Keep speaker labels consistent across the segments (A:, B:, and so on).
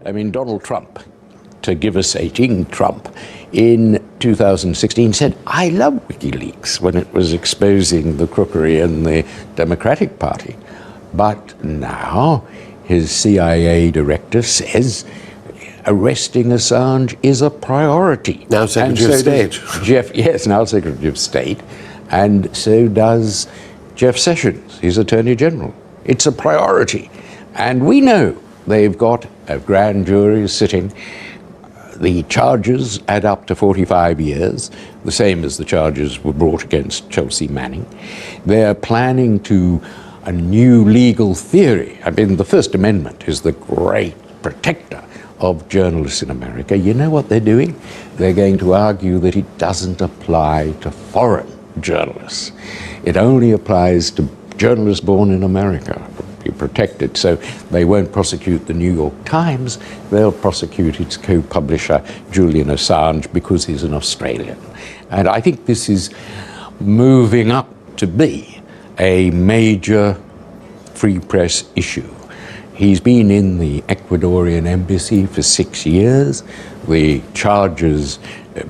A: I mean, Donald Trump, to give us a King Trump, in 2016 said, I love WikiLeaks when it was exposing the crookery in the Democratic Party. But now his CIA director says arresting Assange is a priority.
B: Now Secretary of State.
A: Yes, now Secretary of State. And so does Jeff Sessions, his Attorney General. It's a priority. And we know they've got a grand jury sitting. The charges add up to 45 years, the same as the charges were brought against Chelsea Manning. They're planning to a new legal theory. I mean, the First Amendment is the great protector of journalists in America. You know what they're doing? They're going to argue that it doesn't apply to foreign journalists. It only applies to journalists born in America. Be protected. So they won't prosecute the New York Times, they'll prosecute its co-publisher Julian Assange because he's an Australian. And I think this is moving up to be a major free press issue. He's been in the Ecuadorian embassy for 6 years. The charges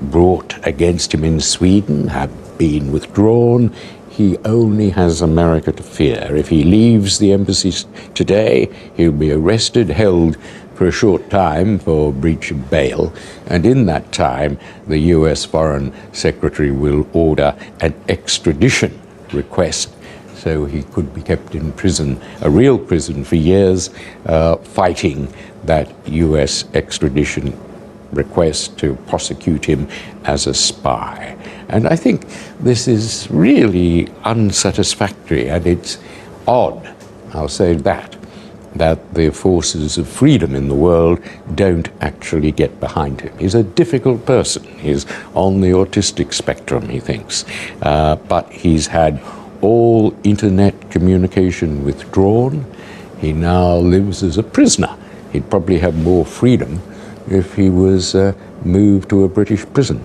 A: brought against him in Sweden have been withdrawn. He only has America to fear. If he leaves the embassy today, he'll be arrested, held for a short time for breach of bail, and in that time, the U.S. Foreign Secretary will order an extradition request, so he could be kept in prison, a real prison, for years, fighting that U.S. extradition request to prosecute him as a spy. And I think this is really unsatisfactory, and it's odd, I'll say that the forces of freedom in the world don't actually get behind him. He's a difficult person. He's on the autistic spectrum, he thinks. But he's had all internet communication withdrawn. He now lives as a prisoner. He'd probably have more freedom if he was moved to a British prison.